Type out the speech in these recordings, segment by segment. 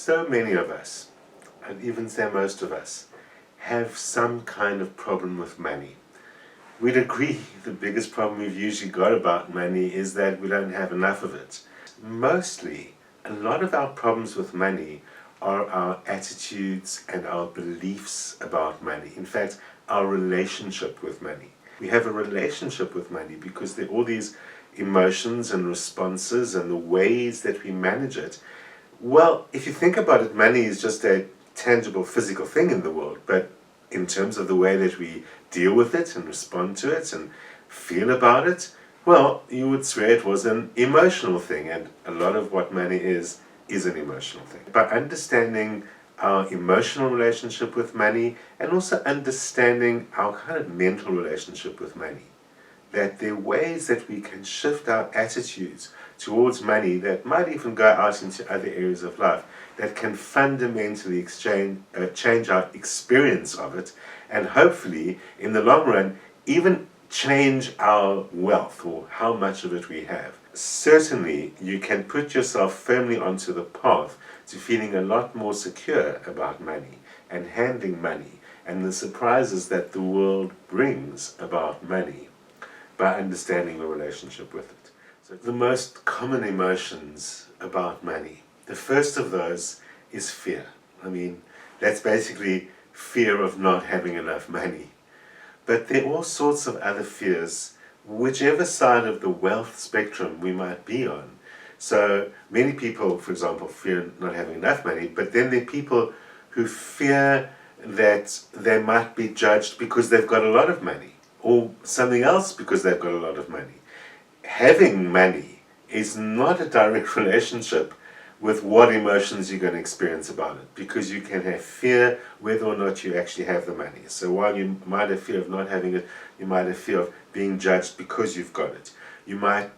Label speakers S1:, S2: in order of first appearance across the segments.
S1: So many of us, and even say most of us, have some kind of problem with money. We'd agree the biggest problem we've usually got about money is that we don't have enough of it. Mostly, a lot of our problems with money are our attitudes and our beliefs about money. In fact, our relationship with money. We have a relationship with money because there are all these emotions and responses and the ways that we manage it. Well, if you think about it, money is just a tangible physical thing in the world, but in terms of the way that we deal with it and respond to it and feel about it, well, you would swear it was an emotional thing, and a lot of what money is an emotional thing. By understanding our emotional relationship with money and also understanding our kind of mental relationship with money, that there are ways that we can shift our attitudes towards money that might even go out into other areas of life that can fundamentally change our experience of it, and hopefully in the long run even change our wealth or how much of it we have. Certainly you can put yourself firmly onto the path to feeling a lot more secure about money and handling money and the surprises that the world brings about money by understanding the relationship with it. So the most common emotions about money, the first of those is fear. I mean, that's basically fear of not having enough money. But there are all sorts of other fears, whichever side of the wealth spectrum we might be on. So many people, for example, fear not having enough money, but then there are people who fear that they might be judged because they've got a lot of money, or something else because they've got a lot of money. Having money is not a direct relationship with what emotions you're going to experience about it, because you can have fear whether or not you actually have the money. So while you might have fear of not having it, you might have fear of being judged because you've got it. You might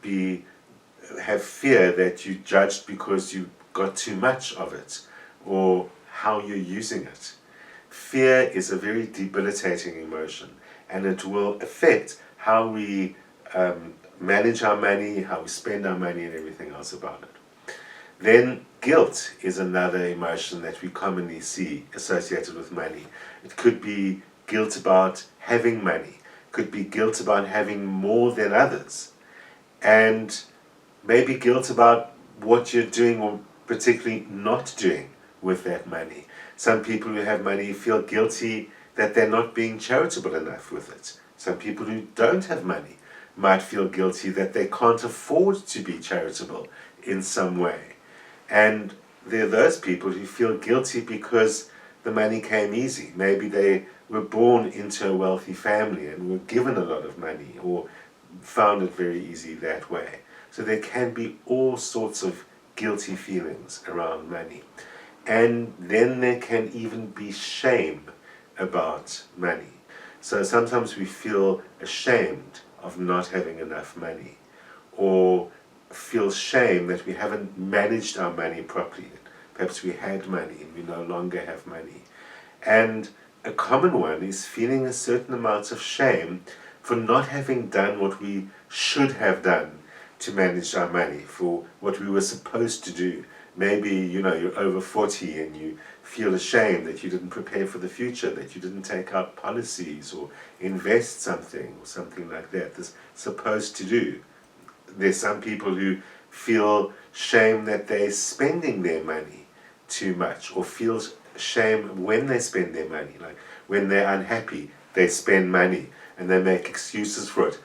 S1: have fear that you're judged because you got too much of it, or how you're using it. Fear is a very debilitating emotion, and it will affect how we manage our money, how we spend our money, and everything else about it. Then guilt is another emotion that we commonly see associated with money. It could be guilt about having money, could be guilt about having more than others, and maybe guilt about what you're doing or particularly not doing with that money. Some people who have money feel guilty that they're not being charitable enough with it. Some people who don't have money might feel guilty that they can't afford to be charitable in some way. And there are those people who feel guilty because the money came easy. Maybe they were born into a wealthy family and were given a lot of money, or found it very easy that way. So there can be all sorts of guilty feelings around money. And then there can even be shame about money. So sometimes we feel ashamed of not having enough money, or feel shame that we haven't managed our money properly. Perhaps we had money and we no longer have money. And a common one is feeling a certain amount of shame for not having done what we should have done to manage our money, for what we were supposed to do. Maybe, you're over 40 and you feel ashamed that you didn't prepare for the future, that you didn't take out policies or invest something or something like that that's supposed to do. There's some people who feel shame that they're spending their money too much, or feel shame when they spend their money. Like when they're unhappy, they spend money and they make excuses for it,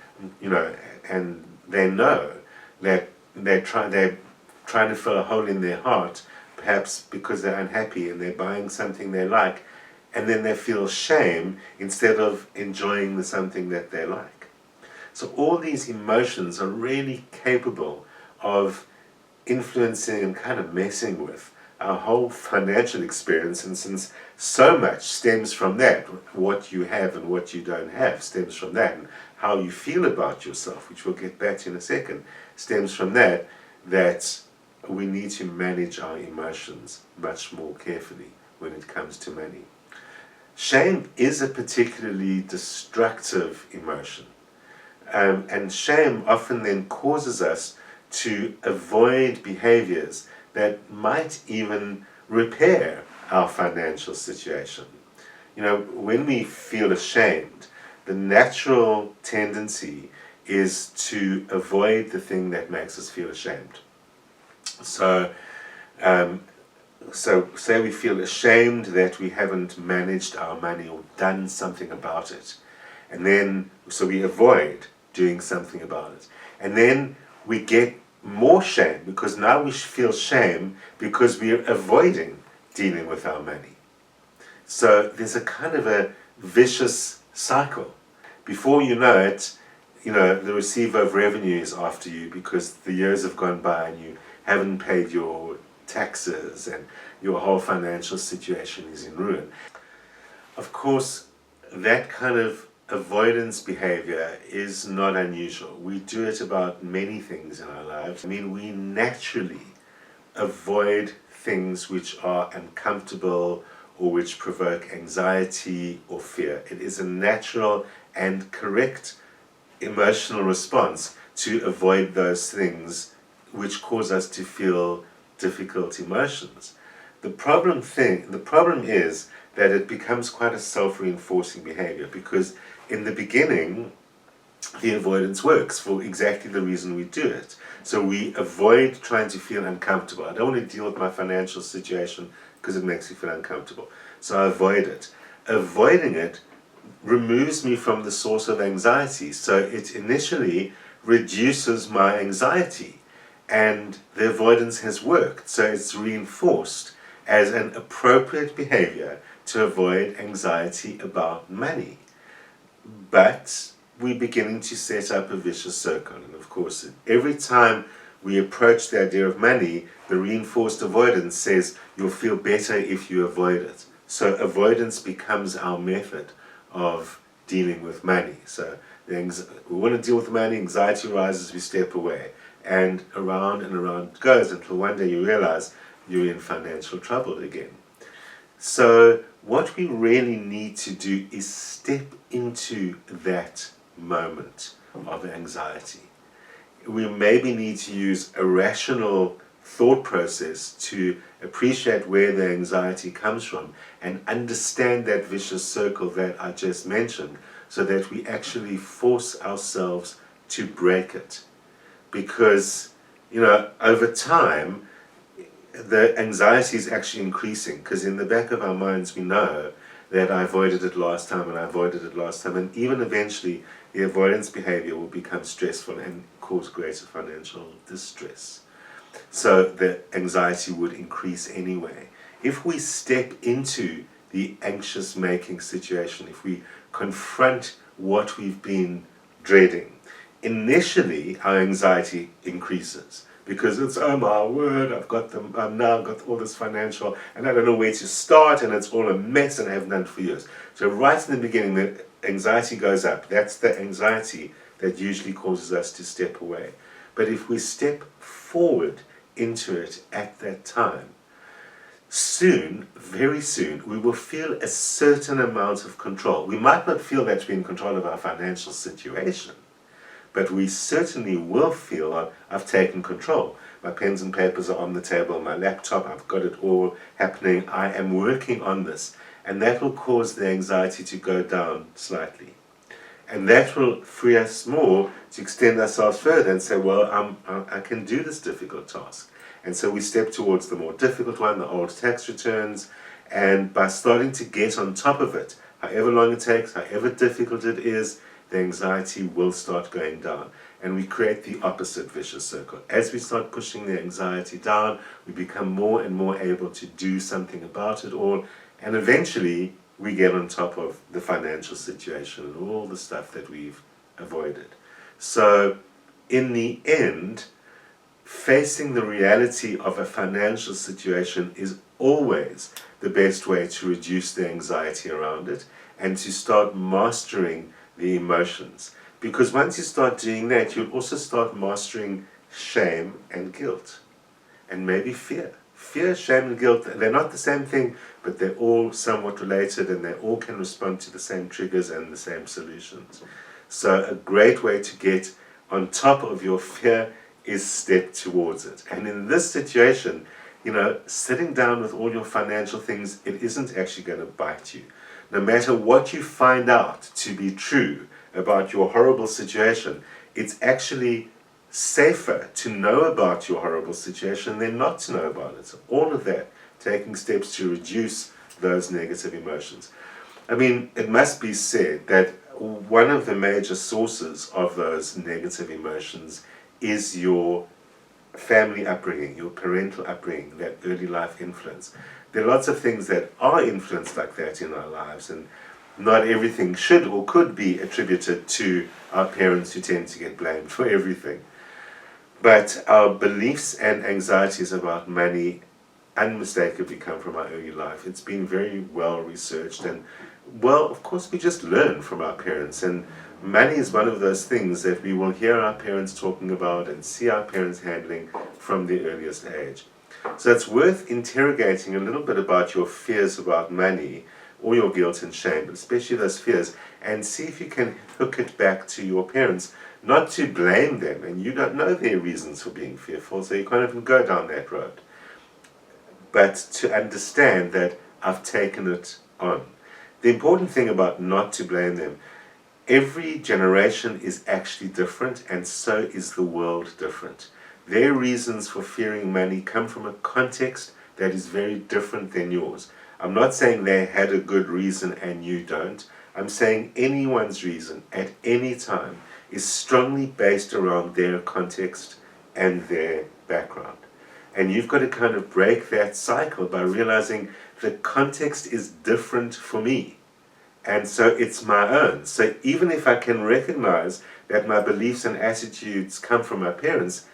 S1: and they know that they're trying to fill a hole in their heart, perhaps because they're unhappy and they're buying something they like, and then they feel shame instead of enjoying the something that they like. So all these emotions are really capable of influencing and kind of messing with our whole financial experience, and since so much stems from that, what you have and what you don't have stems from that, and how you feel about yourself, which we'll get back to in a second, stems from that we need to manage our emotions much more carefully when it comes to money. Shame is a particularly destructive emotion. And shame often then causes us to avoid behaviors that might even repair our financial situation. You know, when we feel ashamed, the natural tendency is to avoid the thing that makes us feel ashamed. So, so say we feel ashamed that we haven't managed our money or done something about it. And then, so we avoid doing something about it. And then we get more shame because now we feel shame because we're avoiding dealing with our money. So there's a kind of a vicious cycle. Before you know it, you know, the receiver of revenue is after you because the years have gone by and you haven't paid your taxes and your whole financial situation is in ruin. Of course, that kind of avoidance behavior is not unusual. We do it about many things in our lives. I mean, we naturally avoid things which are uncomfortable or which provoke anxiety or fear. It is a natural and correct emotional response to avoid those things which cause us to feel difficult emotions. The problem is that it becomes quite a self-reinforcing behavior because in the beginning the avoidance works for exactly the reason we do it. So we avoid trying to feel uncomfortable. I don't want to deal with my financial situation because it makes me feel uncomfortable. So I avoid it. Avoiding it removes me from the source of anxiety. So it initially reduces my anxiety and the avoidance has worked. So it's reinforced as an appropriate behavior to avoid anxiety about money. But we're beginning to set up a vicious circle. And of course, every time we approach the idea of money, the reinforced avoidance says you'll feel better if you avoid it. So avoidance becomes our method of dealing with money. So we want to deal with money, anxiety rises, we step away. And around it goes until one day you realize you're in financial trouble again. So what we really need to do is step into that moment of anxiety. We maybe need to use a rational thought process to appreciate where the anxiety comes from and understand that vicious circle that I just mentioned so that we actually force ourselves to break it. Because, you know, over time, the anxiety is actually increasing because in the back of our minds we know that I avoided it last time and I avoided it last time, and even eventually the avoidance behavior will become stressful and cause greater financial distress. So the anxiety would increase anyway. If we step into the anxious making situation, if we confront what we've been dreading, initially our anxiety increases because it's, oh my word, I've now got all this financial and I don't know where to start and it's all a mess and I haven't done it for years. So right in the beginning the anxiety goes up. That's the anxiety that usually causes us to step away. But if we step forward into it at that time, soon, very soon, we will feel a certain amount of control. We might not feel that we're in control of our financial situation, but we certainly will feel I've taken control. My pens and papers are on the table, my laptop, I've got it all happening, I am working on this. And that will cause the anxiety to go down slightly. And that will free us more to extend ourselves further and say, well, I can do this difficult task. And so we step towards the more difficult one, the old tax returns, and by starting to get on top of it, however long it takes, however difficult it is, the anxiety will start going down. And we create the opposite vicious circle. As we start pushing the anxiety down, we become more and more able to do something about it all, and eventually we get on top of the financial situation and all the stuff that we've avoided. So in the end, facing the reality of a financial situation is always the best way to reduce the anxiety around it and to start mastering the emotions. Because once you start doing that, you'll also start mastering shame and guilt, and maybe fear. Fear, shame, and guilt, they're not the same thing, but they're all somewhat related and they all can respond to the same triggers and the same solutions. So a great way to get on top of your fear is step towards it. And in this situation, Sitting down with all your financial things, it isn't actually going to bite you. No matter what you find out to be true about your horrible situation, it's actually safer to know about your horrible situation than not to know about it. So all of that, taking steps to reduce those negative emotions. I mean, it must be said that one of the major sources of those negative emotions is your family upbringing, your parental upbringing, that early life influence. There are lots of things that are influenced like that in our lives, and not everything should or could be attributed to our parents, who tend to get blamed for everything. But our beliefs and anxieties about money unmistakably come from our early life. It's been very well researched, and well, of course, we just learn from our parents, and money is one of those things that we will hear our parents talking about and see our parents handling from the earliest age. So it's worth interrogating a little bit about your fears about money, or your guilt and shame, but especially those fears, and see if you can hook it back to your parents. Not to blame them, and you don't know their reasons for being fearful, so you can't even go down that road. But to understand that I've taken it on. The important thing about not to blame them, every generation is actually different, and so is the world different. Their reasons for fearing money come from a context that is very different than yours. I'm not saying they had a good reason and you don't. I'm saying anyone's reason at any time is strongly based around their context and their background. And you've got to kind of break that cycle by realizing the context is different for me. And so it's my own. So even if I can recognize that my beliefs and attitudes come from my parents,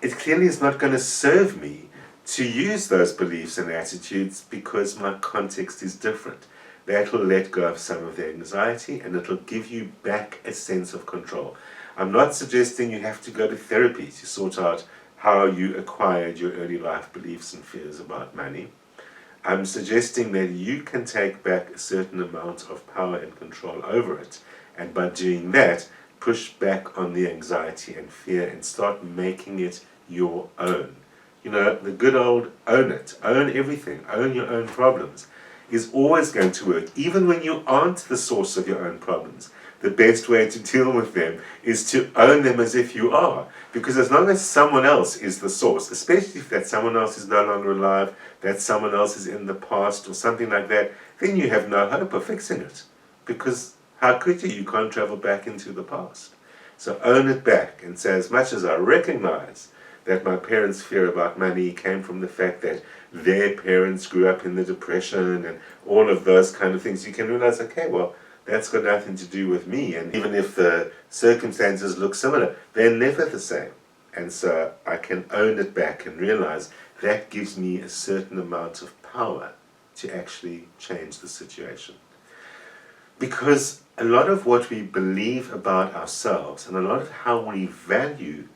S1: it clearly is not going to serve me to use those beliefs and attitudes because my context is different. That will let go of some of the anxiety, and it'll give you back a sense of control. I'm not suggesting you have to go to therapy to sort out how you acquired your early life beliefs and fears about money. I'm suggesting that you can take back a certain amount of power and control over it, and by doing that, push back on the anxiety and fear and start making it your own. The good old own it, own everything, own your own problems is always going to work, even when you aren't the source of your own problems. The best way to deal with them is to own them as if you are. Because as long as someone else is the source, especially if that someone else is no longer alive, that someone else is in the past or something like that, then you have no hope of fixing it. Because how could you? You can't travel back into the past. So own it back and say, as much as I recognize that my parents' fear about money came from the fact that their parents grew up in the Depression and all of those kind of things, you can realize, okay, well, that's got nothing to do with me. And even if the circumstances look similar, they're never the same. And so I can own it back and realize that gives me a certain amount of power to actually change the situation. Because a lot of what we believe about ourselves and a lot of how we value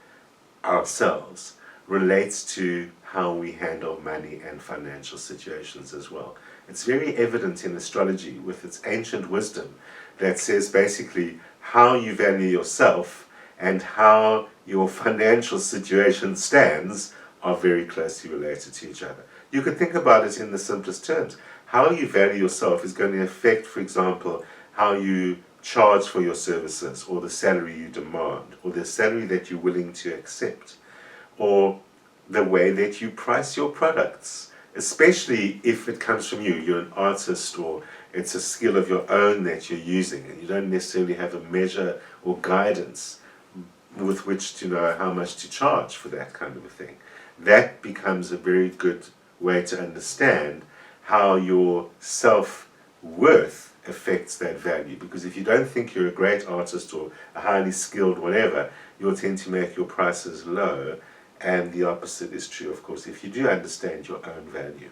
S1: ourselves relates to how we handle money and financial situations as well. It's very evident in astrology with its ancient wisdom that says basically how you value yourself and how your financial situation stands are very closely related to each other. You could think about it in the simplest terms. How you value yourself is going to affect, for example, how you charge for your services, or the salary you demand, or the salary that you're willing to accept, or the way that you price your products, especially if it comes from you. You're an artist, or it's a skill of your own that you're using, and you don't necessarily have a measure or guidance with which to know how much to charge for that kind of a thing. That becomes a very good way to understand how your self-worth affects that value. Because if you don't think you're a great artist or a highly skilled whatever, you'll tend to make your prices low, and the opposite is true, of course, if you do understand your own value.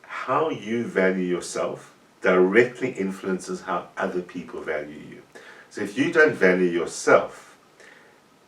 S1: How you value yourself directly influences how other people value you. So if you don't value yourself,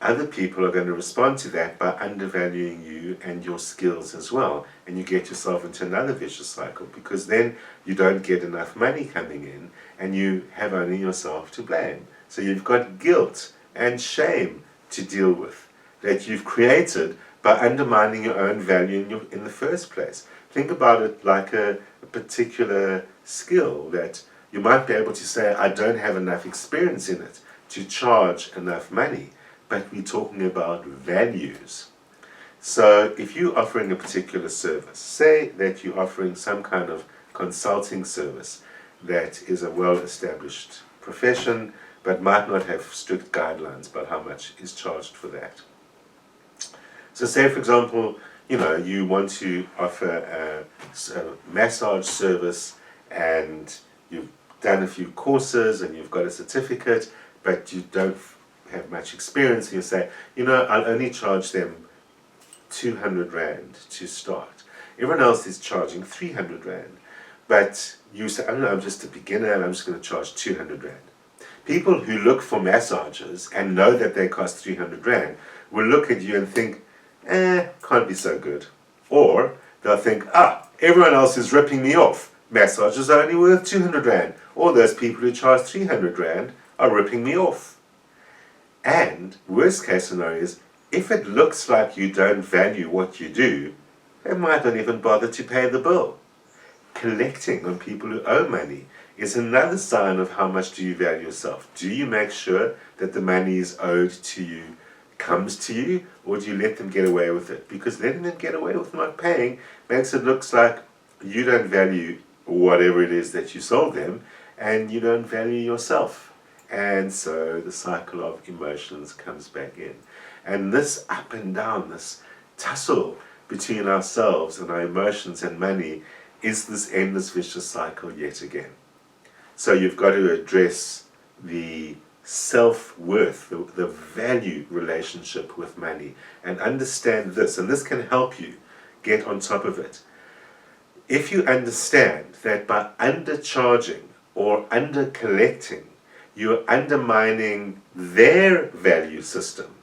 S1: other people are going to respond to that by undervaluing you and your skills as well. And you get yourself into another vicious cycle, because then you don't get enough money coming in and you have only yourself to blame. So you've got guilt and shame to deal with that you've created by undermining your own value in the first place. Think about it like a particular skill that you might be able to say, I don't have enough experience in it to charge enough money, but we're talking about values. So if you're offering a particular service, say that you're offering some kind of consulting service that is a well-established profession, but might not have strict guidelines about how much is charged for that. So say, for example, you want to offer a massage service and you've done a few courses and you've got a certificate, but you don't have much experience, and you say, I'll only charge them 200 Rand to start. Everyone else is charging 300 Rand. But you say, I don't know, I'm just a beginner and I'm just going to charge 200 Rand. People who look for massages and know that they cost 300 Rand will look at you and think, can't be so good. Or they'll think, everyone else is ripping me off. Massages are only worth 200 Rand. Or those people who charge 300 Rand are ripping me off. And worst case scenario is, if it looks like you don't value what you do, they might not even bother to pay the bill. Collecting on people who owe money is another sign of how much do you value yourself. Do you make sure that the money is owed to you comes to you, or do you let them get away with it? Because letting them get away with not paying makes it look like you don't value whatever it is that you sold them, and you don't value yourself. And so the cycle of emotions comes back in. And this up and down, this tussle between ourselves and our emotions and money is this endless vicious cycle yet again. So you've got to address the self-worth, the value relationship with money, and understand this, and this can help you get on top of it. If you understand that by undercharging or under-collecting, you're undermining their value system,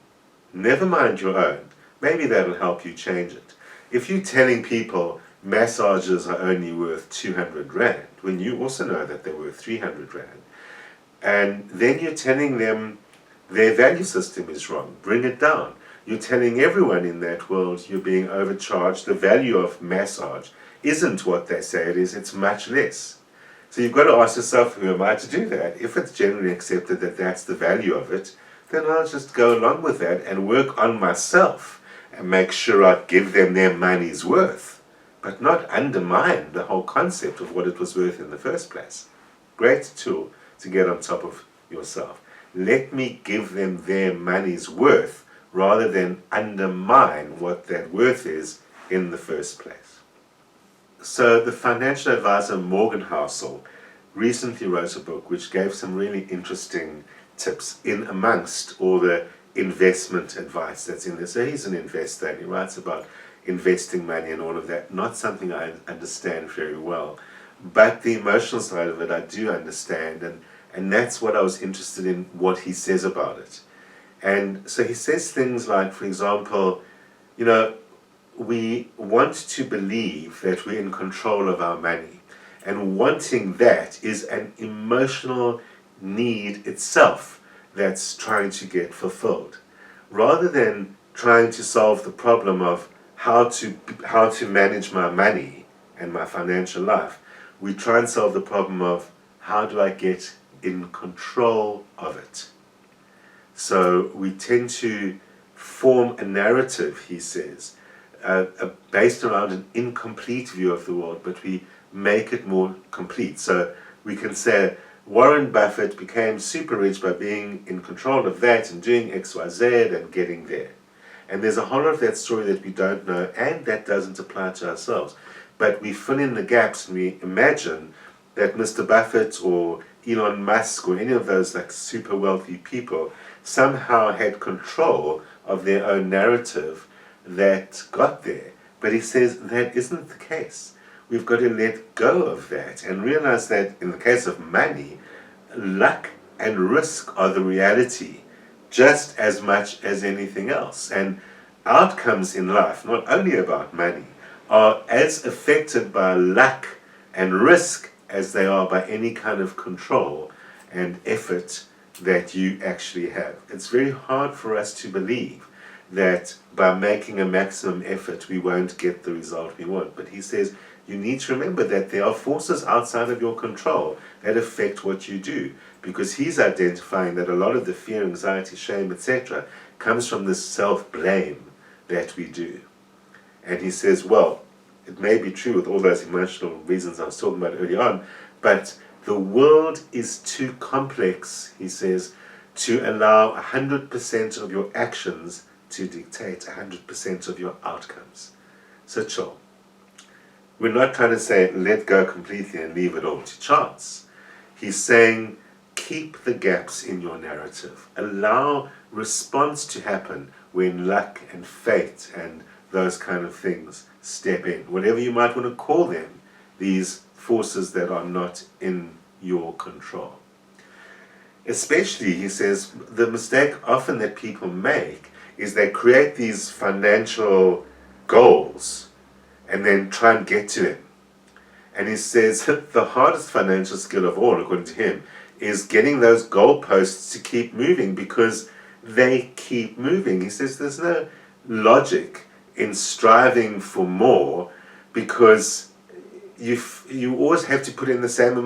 S1: never mind your own, maybe that'll help you change it. If you're telling people massages are only worth 200 Rand, when you also know that they're worth 300 Rand, and then you're telling them their value system is wrong, bring it down. You're telling everyone in that world you're being overcharged. The value of massage isn't what they say it is, it's much less. So you've got to ask yourself, who am I to do that? If it's generally accepted that that's the value of it, then I'll just go along with that and work on myself and make sure I give them their money's worth, but not undermine the whole concept of what it was worth in the first place. Great tool to get on top of yourself. Let me give them their money's worth rather than undermine what that worth is in the first place. So the financial advisor Morgan Housel recently wrote a book which gave some really interesting tips in amongst all the investment advice that's in there. So he's an investor and he writes about investing money and all of that. Not something I understand very well, but the emotional side of it I do understand, and that's what I was interested in, what he says about it. And so he says things like, for example, we want to believe that we're in control of our money, and wanting that is an emotional need itself that's trying to get fulfilled, rather than trying to solve the problem of how to manage my money and my financial life. We try and solve the problem of how do I get in control of it. So we tend to form a narrative, he says, based around an incomplete view of the world, but we make it more complete. So we can say Warren Buffett became super rich by being in control of that and doing X, Y, Z and getting there. And there's a whole lot of that story that we don't know, and that doesn't apply to ourselves. But we fill in the gaps and we imagine that Mr. Buffett or Elon Musk or any of those like super wealthy people somehow had control of their own narrative that got there. But he says that isn't the case. We've got to let go of that and realize that in the case of money, luck and risk are the reality just as much as anything else. And outcomes in life, not only about money, are as affected by luck and risk as they are by any kind of control and effort that you actually have. It's very hard for us to believe that by making a maximum effort we won't get the result we want. But he says you need to remember that there are forces outside of your control that affect what you do, because he's identifying that a lot of the fear, anxiety, shame, etc. comes from this self-blame that we do. And he says, well, it may be true with all those emotional reasons I was talking about early on, but the world is too complex, he says, to allow 100% of your actions to dictate 100% of your outcomes. So chill. We're not trying to say let go completely and leave it all to chance. He's saying keep the gaps in your narrative. Allow response to happen when luck and fate and those kind of things step in. Whatever you might want to call them, these forces that are not in your control. Especially, he says, the mistake often that people make is they create these financial goals and then try and get to them. And he says the hardest financial skill of all, according to him, is getting those goalposts to keep moving, because they keep moving. He says there's no logic in striving for more, because you always have to put in the same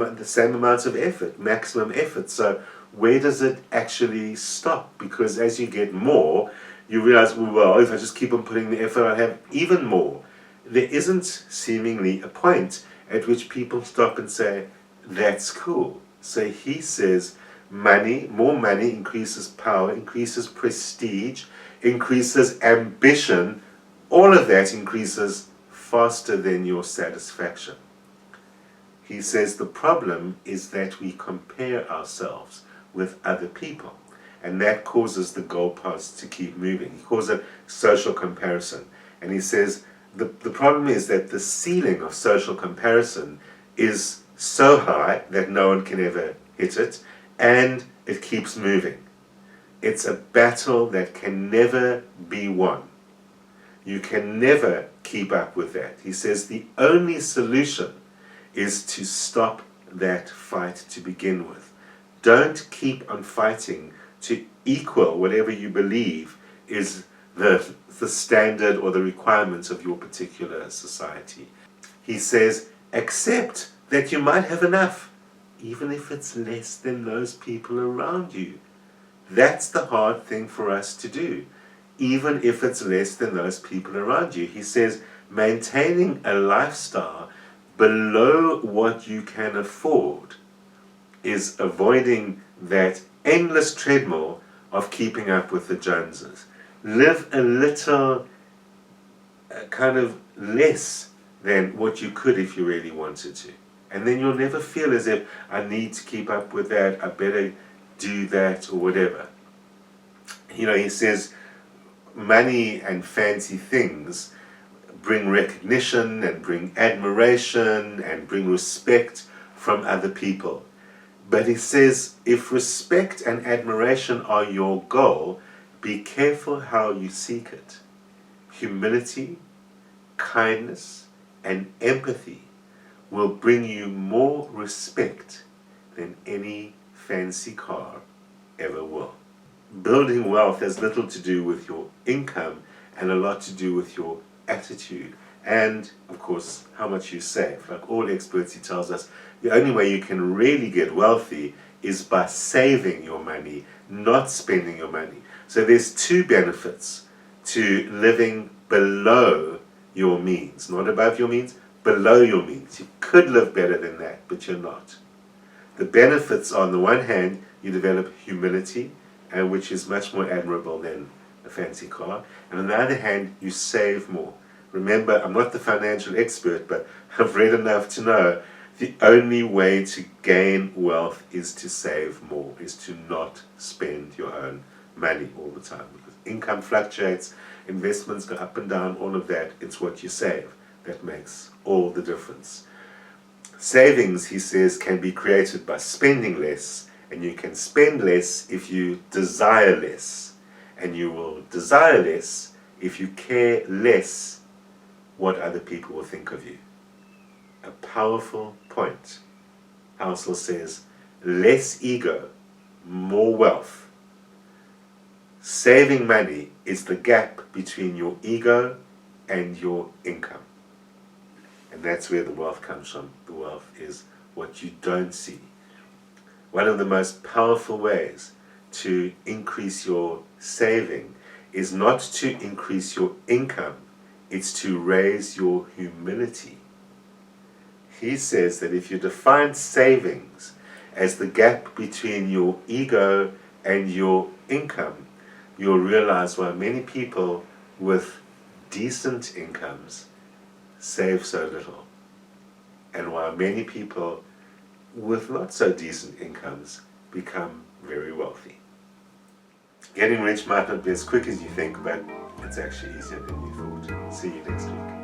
S1: amounts of effort, maximum effort. So where does it actually stop? Because as you get more, you realize, well, if I just keep on putting the effort, I'll have even more. There isn't seemingly a point at which people stop and say, that's cool. So he says money, more money increases power, increases prestige, increases ambition. All of that increases faster than your satisfaction. He says the problem is that we compare ourselves with other people, and that causes the goalposts to keep moving. He calls it social comparison. And he says the problem is that the ceiling of social comparison is so high that no one can ever hit it, and it keeps moving. It's a battle that can never be won. You can never keep up with that. He says the only solution is to stop that fight to begin with. Don't keep on fighting to equal whatever you believe is the standard or the requirements of your particular society. He says, accept that you might have enough, even if it's less than those people around you. That's the hard thing for us to do, even if it's less than those people around you. He says, maintaining a lifestyle below what you can afford is avoiding that endless treadmill of keeping up with the Joneses. Live a little kind of less than what you could if you really wanted to. And then you'll never feel as if I need to keep up with that, I better do that or whatever. You know, he says money and fancy things bring recognition and bring admiration and bring respect from other people. But he says if respect and admiration are your goal, be careful how you seek it. Humility, kindness, and empathy will bring you more respect than any fancy car ever will. Building wealth has little to do with your income and a lot to do with your attitude and, of course, how much you save. Like all experts, he tells us, the only way you can really get wealthy is by saving your money, not spending your money. So there's two benefits to living below your means, not above your means, below your means. You could live better than that, but you're not. The benefits are, on the one hand, you develop humility, and which is much more admirable than a fancy car. And on the other hand, you save more. Remember, I'm not the financial expert, but I've read enough to know the only way to gain wealth is to save more, is to not spend your own money all the time. Because income fluctuates, investments go up and down, all of that. It's what you save that makes all the difference. Savings, he says, can be created by spending less, and you can spend less if you desire less, and you will desire less if you care less what other people will think of you. A powerful point. Housel says, less ego, more wealth. Saving money is the gap between your ego and your income. And that's where the wealth comes from. The wealth is what you don't see. One of the most powerful ways to increase your saving is not to increase your income, it's to raise your humility. He says that if you define savings as the gap between your ego and your income, you'll realize why many people with decent incomes save so little, and why many people with not so decent incomes become very wealthy. Getting rich might not be as quick as you think, but it's actually easier than you thought. See you next week.